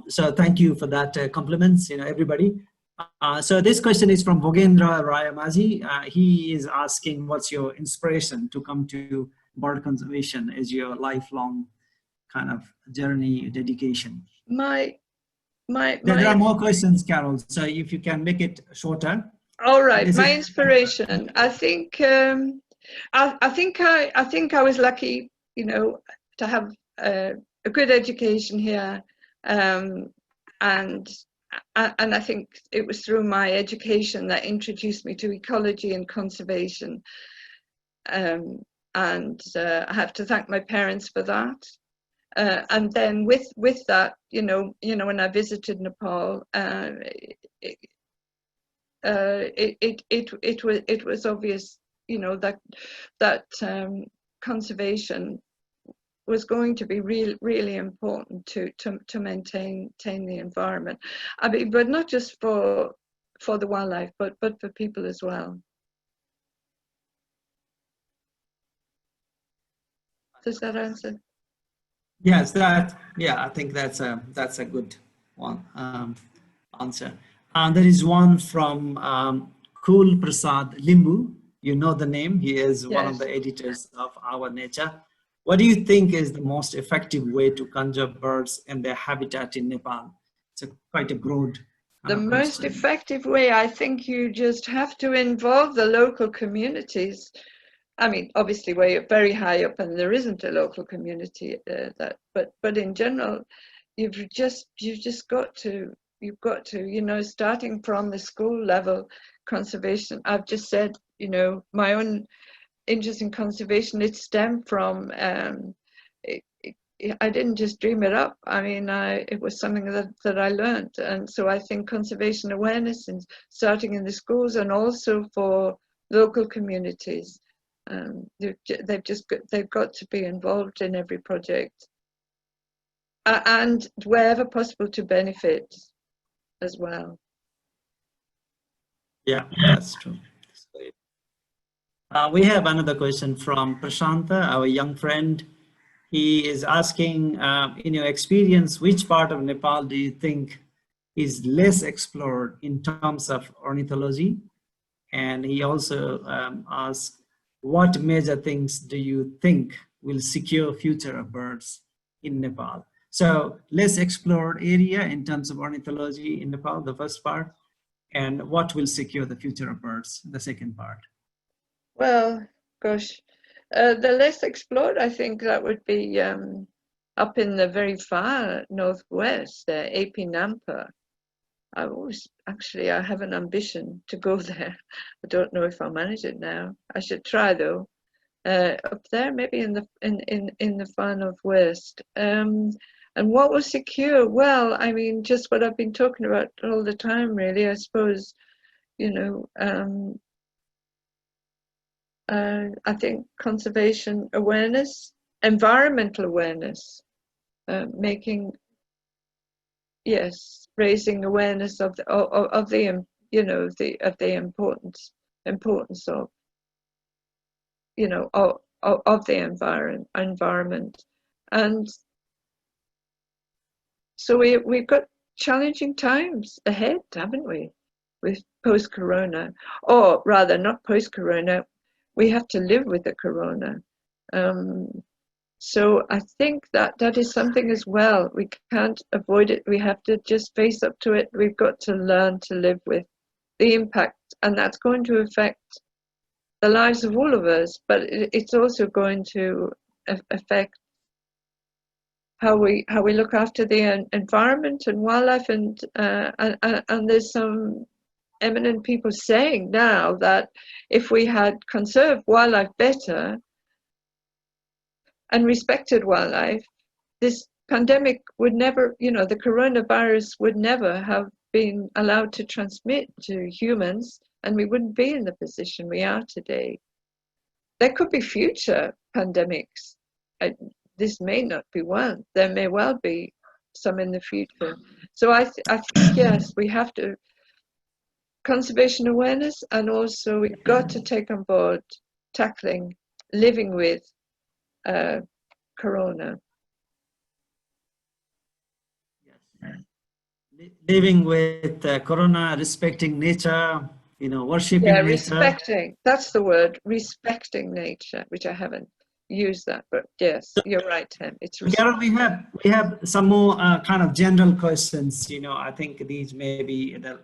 So thank you for that compliments, everybody. So this question is from Bogendra Rayamazi. He is asking, what's your inspiration to come to bird conservation as your lifelong kind of journey, dedication? There are more questions, Carol, so if you can make it shorter. All right, my inspiration. I think I think I was lucky, to have a good education here, and I think it was through my education that introduced me to ecology and conservation, and I have to thank my parents for that. And then with that, when I visited Nepal, it was obvious, that conservation was going to be really important to maintain the environment. I mean, but not just for the wildlife, but for people as well. Does that answer? Yes, I think that's a good one answer. There is one from Kul Prasad Limbu. You know the name. He is one of the editors of Our Nature. What do you think is the most effective way to conserve birds and their habitat in Nepal? It's quite a broad. The most effective way, I think you just have to involve the local communities. I mean, obviously, we're very high up, and there isn't a local community but in general, you've just got to, starting from the school level conservation. I've just said, my own interest in conservation, it stemmed from, I didn't just dream it up. I mean, it was something that I learned. And so I think conservation awareness, and starting in the schools, and also for local communities, they've got to be involved in every project, and wherever possible to benefit as well. Yeah, that's true. We have another question from Prashanta, our young friend. He is asking, in your experience, which part of Nepal do you think is less explored in terms of ornithology? And he also asks, what major things do you think will secure future of birds in Nepal? So less explored area in terms of ornithology in Nepal, the first part, and what will secure the future of birds, the second part. Well, gosh, the less explored, I think that would be up in the very far northwest, AP Nampa. I have an ambition to go there. I don't know if I'll manage it now. I should try though. Up there, maybe in the far northwest. And what will secure? Well, I mean, just what I've been talking about all the time, really. I suppose, I think conservation awareness, environmental awareness, raising awareness of the importance of the environment, and so we've got challenging times ahead, haven't we, with post-corona, or rather not post-corona. We have to live with the corona. So I think that is something as well. We can't avoid it. We have to just face up to it. We've got to learn to live with the impact, and that's going to affect the lives of all of us, but it's also going to affect how we look after the environment and wildlife, and there's some eminent people saying now that if we had conserved wildlife better and respected wildlife, this pandemic would never, the coronavirus would never have been allowed to transmit to humans, and we wouldn't be in the position we are today. There could be future pandemics. This may not be one. There may well be some in the future. So I think, yes, we have to conservation awareness, and also we've got to take on board tackling living with corona. Yes. Living with corona, respecting nature, worshiping nature. Respecting, that's the word, respecting nature, which I haven't used that, but yes, you're right, Tim. It's Carol, we have some more kind of general questions. I think these may be the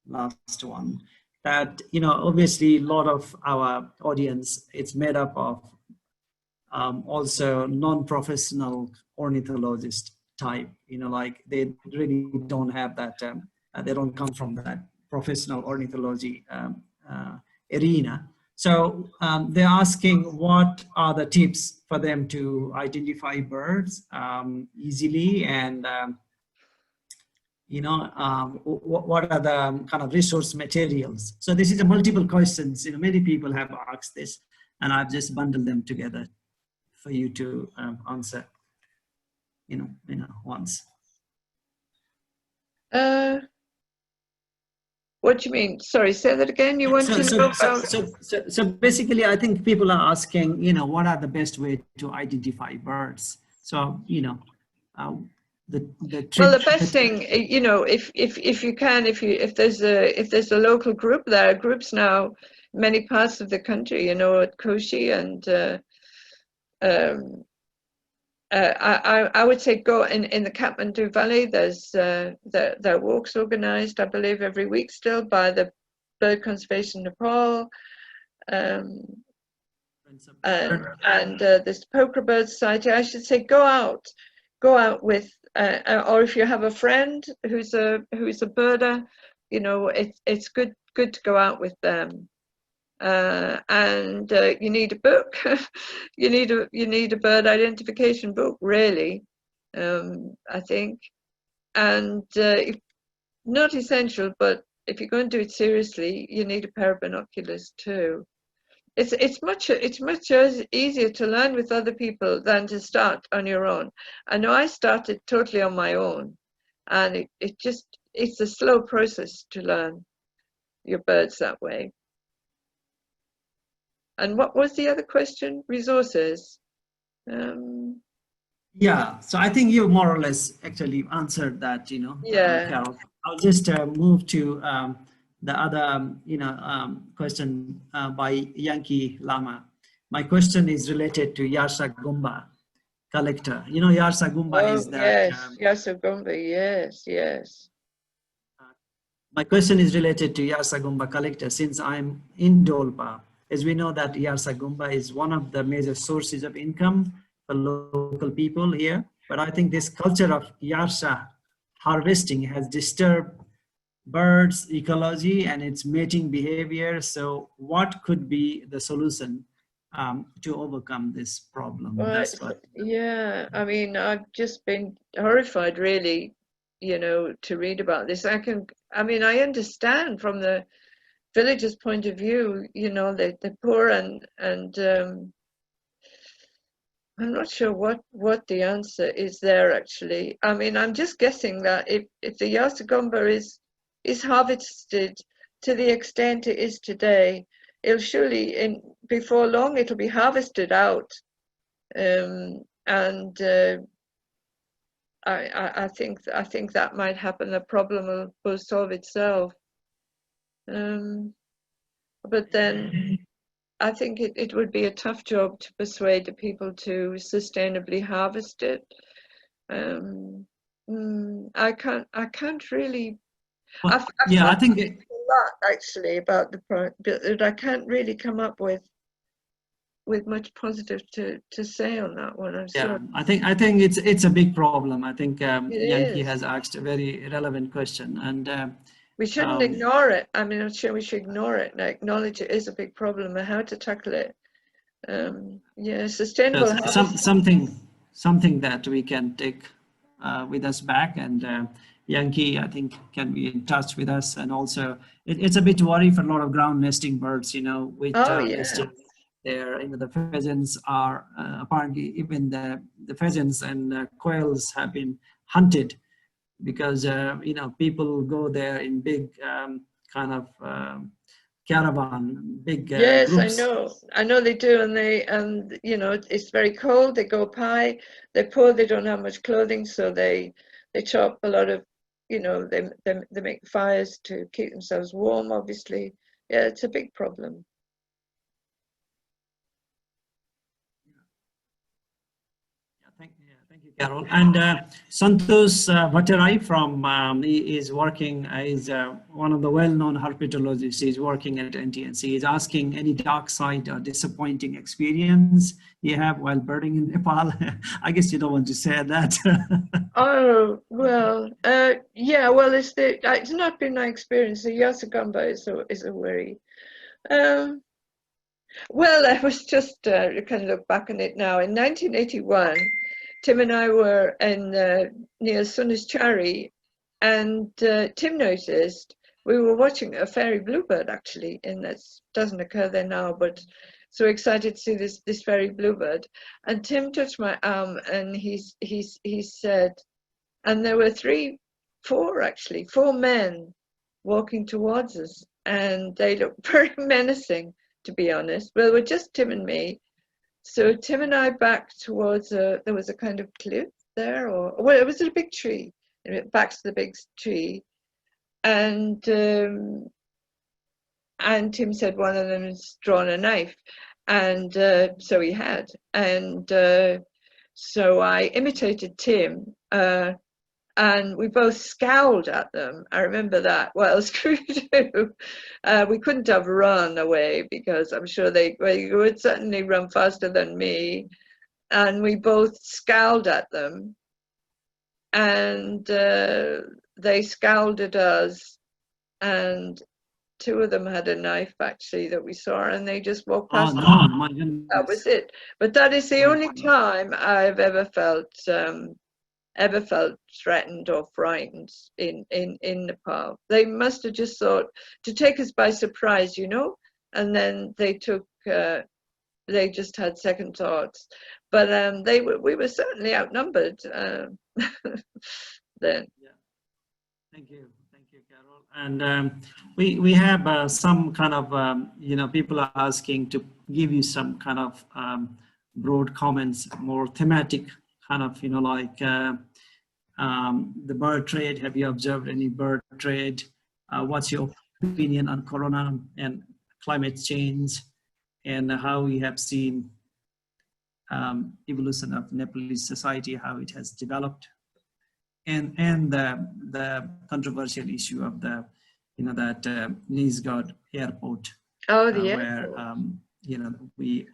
last one. That obviously a lot of our audience, it's made up of also non-professional ornithologist type. Like they really don't have that. They don't come from that professional ornithology arena. So they're asking what are the tips for them to identify birds easily, and what are the kind of resource materials? So this is a multiple questions. Many people have asked this, and I've just bundled them together for you to answer. Once. What do you mean? Sorry, say that again. You want to know about... So basically, I think people are asking, what are the best way to identify birds? So, well, the best thing, if you can, if there's a local group, there are groups now, many parts of the country, at Koshi, and I would say go in the Kathmandu Valley. There's there are walks organized, I believe, every week still by the Bird Conservation Nepal, and this Poker Bird Society. I should say go out with, or if you have a friend who's a birder, it's good to go out with them. And you need a book. you need a bird identification book, really. I think, and not essential, but if you're going to do it seriously, you need a pair of binoculars too. It's much easier to learn with other people than to start on your own. I know I started totally on my own, and it's a slow process to learn your birds that way. And what was the other question? Resources. Yeah, so I think you more or less actually answered that, Yeah. Carol. I'll just move to the other, question by Yankee Lama. My question is related to Yarsa Gumba collector. Yarsa Gumba is that. Yes, Yarsa Gumba, yes. My question is related to Yarsa Gumba collector, since I'm in Dolpa. As we know that Yarsa Gumba is one of the major sources of income for local people here. But I think this culture of Yarsa harvesting has disturbed birds' ecology and its mating behavior. So what could be the solution to overcome this problem? Well, yeah, I mean, I've just been horrified, really, to read about this. I understand from the villagers' point of view, they're poor, and I'm not sure what the answer is there, actually. I mean, I'm just guessing that if the Yarsa Gumba is harvested to the extent it is today, it'll surely, before long, it'll be harvested out, and I think that might happen. The problem will solve itself. But then I think it would be a tough job to persuade the people to sustainably harvest it. I can't really. Well, I think a lot actually about but I can't really come up with much positive to say on that one. I'm sorry. I think it's a big problem. I think Yankee has asked a very relevant question, and we shouldn't ignore it. I mean, I'm sure we should ignore it and acknowledge it is a big problem and how to tackle it. Sustainable something that we can take with us back, and Yankee, I think, can be in touch with us. And also, it's a bit worry for a lot of ground nesting birds, with Oh yeah. nesting there. The pheasants are apparently, even the pheasants and quails have been hunted because people go there in big kind of caravan, big Yes, groups. I know they do, and it's very cold. They go pie, they're poor, they don't have much clothing, so they chop a lot of, they make fires to keep themselves warm. Obviously, yeah, it's a big problem. Thank you, Carol. And Santosh Bhattarai he is working, is one of the well-known herpetologists. He's working at NTNC. He's asking any dark side or disappointing experience you have while birding in Nepal. I guess you don't want to say that. Oh, well, yeah, well, it's not been my experience. The Yasagamba is a worry. Well, I was just kind of look back on it now. In 1981, Tim and I were near Sunis, and Tim noticed we were watching a fairy bluebird, actually, and that doesn't occur there now, but so excited to see this fairy bluebird. And Tim touched my arm, and he said, and there were four men walking towards us, and they looked very menacing, to be honest. Well, we're just Tim and me. So Tim and I backed towards there was a kind of cliff there, well, it was a big tree. Back to the big tree, and Tim said one of them has drawn a knife, and so he had, and so I imitated Tim. And we both scowled at them. I remember that. What else could we do? We couldn't have run away because I'm sure they would certainly run faster than me. And we both scowled at them. And they scowled at us. And two of them had a knife, actually, that we saw. And they just walked past us. No, my goodness. That was it. But that is the only time I've ever felt threatened or frightened in Nepal. They must have just thought to take us by surprise, and then they just had second thoughts. But we were certainly outnumbered then. Yeah. Thank you, Carol. And we have some kind of people are asking to give you some kind of broad comments, more thematic kind of like. The bird trade. Have you observed any bird trade? What's your opinion on corona and climate change, and how we have seen evolution of Nepalese society, how it has developed, and the controversial issue of the that Nizhgard airport. Oh, the airport. Where we.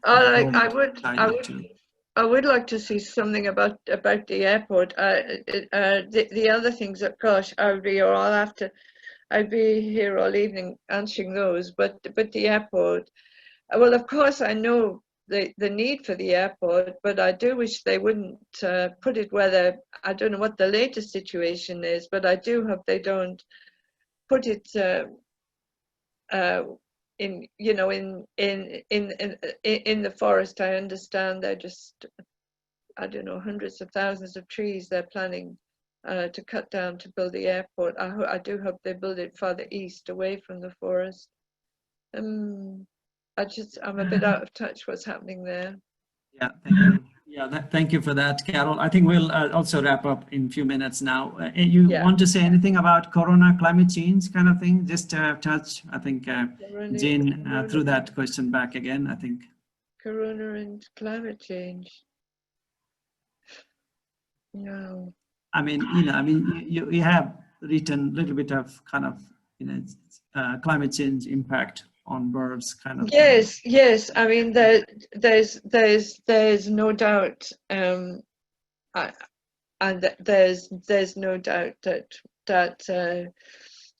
I would like to see something about the airport. The other things that, gosh, I'd be here all evening answering those. But the airport, well, of course, I know the need for the airport, but I do wish they wouldn't put it where I don't know what the latest situation is, but I do hope they don't put it in the forest. I understand they're just, I don't know, hundreds of thousands of trees they're planning to cut down to build the airport. I do hope they build it farther east, away from the forest. I'm a bit out of touch what's happening there. Yeah, thank you. Yeah, thank you for that, Carol. I think we'll also wrap up in a few minutes now. You want to say anything about corona, climate change kind of thing? Just touch, I think Jane threw that question back again, I think. Corona and climate change. No. I mean, you have written a little bit of kind of, climate change impact on birds kind of. Yes. I mean, there's no doubt, and there's no doubt that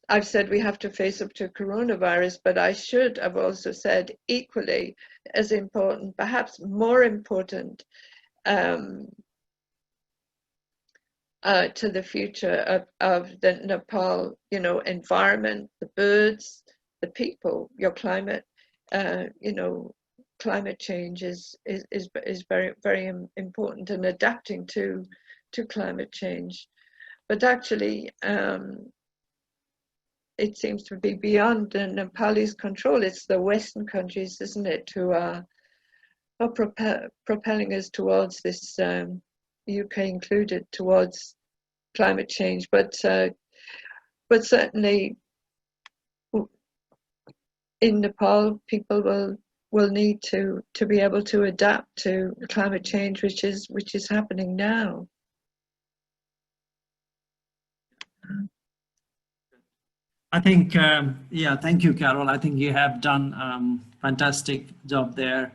I've said we have to face up to coronavirus, but I should have also said equally as important, perhaps more important, to the future of the Nepal, you know, environment, the birds, the people, your climate. You know, climate change is very, very important, and adapting to climate change. But actually, it seems to be beyond the Nepalese control. It's the Western countries, isn't it, who are propelling us towards this, UK included, towards climate change. But certainly in Nepal, people will need to be able to adapt to climate change, which is happening now. I think, yeah, thank you, Carol. I think you have done fantastic job there,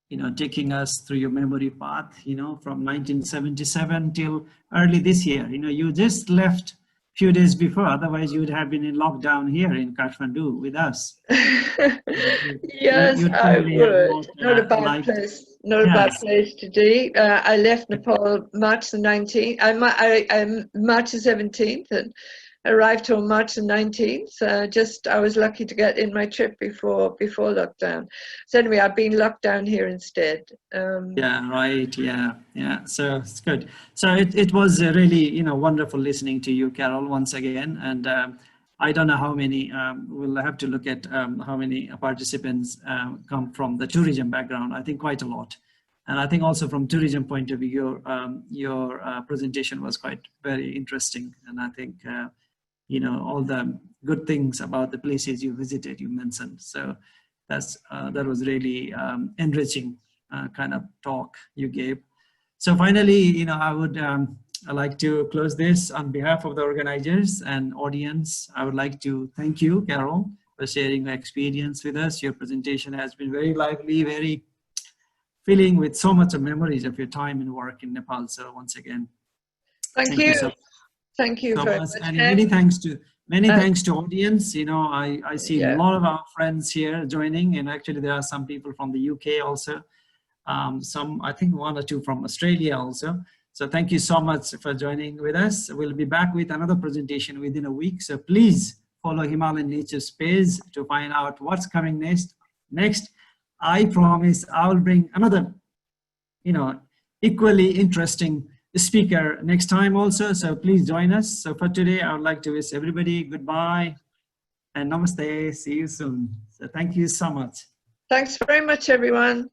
you know, taking us through your memory path, you know, from 1977 till early this year. You know, you just left a few days before, otherwise you would have been in lockdown here in Kathmandu with us. Yes, I would. Not a bad place. Not a bad place today. I left Nepal March the 19th. March the 17th, and arrived on March the 19th. I was lucky to get in my trip before lockdown. So anyway, I've been locked down here instead. Yeah, right. Yeah. So it's good. So it was really, you know, wonderful listening to you, Carol, once again. And I don't know how many, we'll have to look at how many participants come from the tourism background. I think quite a lot. And I think also from tourism point of view, your presentation was very interesting. And I think, you know, all the good things about the places you visited, you mentioned. So that was really enriching kind of talk you gave. So finally, you know, I would like to close this on behalf of the organizers and audience. I would like to thank you, Carol, for sharing your experience with us. Your presentation has been very lively, very filling with so much of memories of your time and work in Nepal. So once again, thank you. Thank you very much. And many thanks to audience. You know, I see a lot of our friends here joining, and actually there are some people from the UK also. Some, I think 1 or 2 from Australia also. So thank you so much for joining with us. We'll be back with another presentation within a week. So please follow Himalayan Nature Space to find out what's coming next. I promise I will bring another, you know, equally interesting speaker next time also. So please join us. So for today, I would like to wish everybody goodbye and namaste. See you soon. So thank you so much. Thanks very much, everyone.